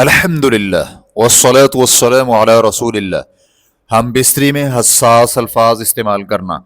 الحمدللہ والصلاة والسلام علی رسول اللہ۔ ہم بستری میں حساس الفاظ استعمال کرنا۔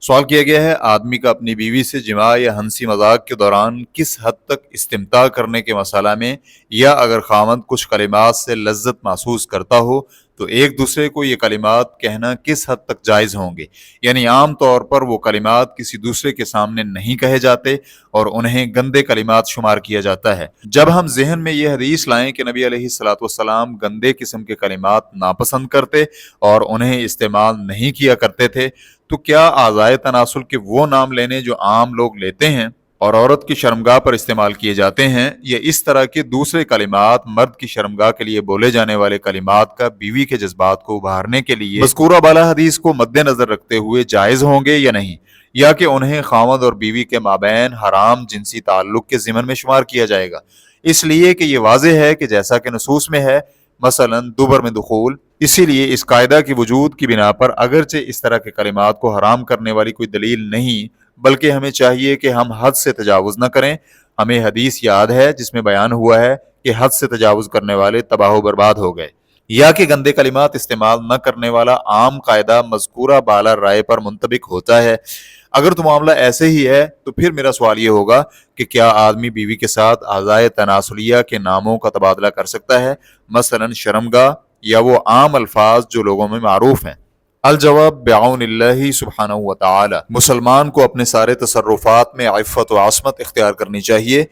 سوال کیا گیا ہے آدمی کا اپنی بیوی سے جماع یا ہنسی مذاق کے دوران کس حد تک استمتاع کرنے کے مسئلہ میں، یا اگر خاوند کچھ کلمات سے لذت محسوس کرتا ہو تو ایک دوسرے کو یہ کلمات کہنا کس حد تک جائز ہوں گے؟ یعنی عام طور پر وہ کلمات کسی دوسرے کے سامنے نہیں کہے جاتے اور انہیں گندے کلمات شمار کیا جاتا ہے۔ جب ہم ذہن میں یہ حدیث لائیں کہ نبی علیہ الصلوۃ والسلام گندے قسم کے کلمات ناپسند کرتے اور انہیں استعمال نہیں کیا کرتے تھے، تو کیا اعضائے تناسل کے وہ نام لینے جو عام لوگ لیتے ہیں اور عورت کی شرمگاہ پر استعمال کیے جاتے ہیں، یا اس طرح کے دوسرے کلمات مرد کی شرمگاہ کے لیے بولے جانے والے کلمات کا بیوی کے جذبات کو ابھارنے کے لیے مذکورہ بالا حدیث کو مد نظر رکھتے ہوئے جائز ہوں گے یا نہیں، یا کہ انہیں خاوند اور بیوی کے مابین حرام جنسی تعلق کے ضمن میں شمار کیا جائے گا؟ اس لیے کہ یہ واضح ہے کہ جیسا کہ نصوص میں ہے، مثلا دوبر میں دخول، اسی لیے اس قاعدہ کی وجود کی بنا پر اگرچہ اس طرح کے کلمات کو حرام کرنے والی کوئی دلیل نہیں، بلکہ ہمیں چاہیے کہ ہم حد سے تجاوز نہ کریں۔ ہمیں حدیث یاد ہے جس میں بیان ہوا ہے کہ حد سے تجاوز کرنے والے تباہ و برباد ہو گئے، یا کہ گندے کلمات استعمال نہ کرنے والا عام قاعدہ مذکورہ بالا رائے پر منطبق ہوتا ہے۔ اگر تو معاملہ ایسے ہی ہے تو پھر میرا سوال یہ ہوگا کہ کیا آدمی بیوی کے ساتھ اعضائے تناسلیہ کے ناموں کا تبادلہ کر سکتا ہے، مثلا شرمگاہ یا وہ عام الفاظ جو لوگوں میں معروف ہیں؟ الجواب بعون اللہ سبحانہ و تعالی، مسلمان کو اپنے سارے تصرفات میں عفت و عصمت اختیار کرنی چاہیے،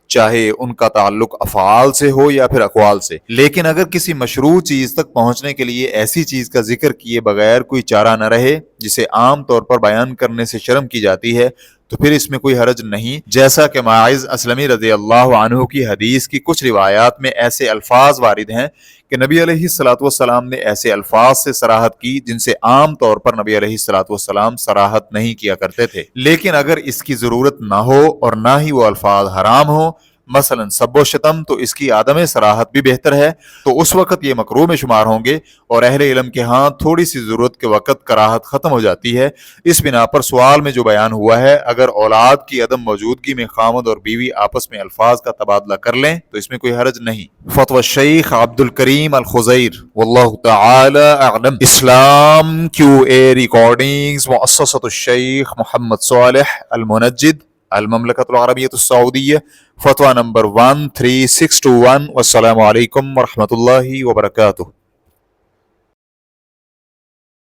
چاہے ان کا تعلق افعال سے ہو یا پھر اقوال سے، لیکن اگر کسی مشروع چیز تک پہنچنے کے لیے ایسی چیز کا ذکر کیے بغیر کوئی چارہ نہ رہے جسے عام طور پر بیان کرنے سے شرم کی جاتی ہے، تو پھر اس میں کوئی حرج نہیں، جیسا کہ ماعز اسلمی رضی اللہ عنہ کی حدیث کی کچھ روایات میں ایسے الفاظ وارد ہیں کہ نبی علیہ الصلوۃ والسلام نے ایسے الفاظ سے صراحت کی جن سے عام طور پر نبی علیہ الصلوۃ والسلام صراحت نہیں کیا کرتے تھے۔ لیکن اگر اس کی ضرورت نہ ہو اور نہ ہی وہ الفاظ حرام ہو، مثلا سب و شتم، تو اس کی عدم صراحت بھی بہتر ہے، تو اس وقت یہ مکروہ میں شمار ہوں گے، اور اہل علم کے ہاں تھوڑی سی ضرورت کے وقت کراہت ختم ہو جاتی ہے۔ اس بنا پر سوال میں جو بیان ہوا ہے، اگر اولاد کی عدم موجودگی میں خاوند اور بیوی آپس میں الفاظ کا تبادلہ کر لیں تو اس میں کوئی حرج نہیں۔ فتوی الشیخ عبد الکریم الخضیر، واللہ تعالی اعلم۔ اسلام کیو اے ریکارڈنگز، مؤسسۃ الشیخ محمد صالح المنجد، المملکۃ العربیۃ السعودیہ، فتویٰ نمبر 13621۔ والسلام علیکم ورحمۃ اللہ وبرکاتہ۔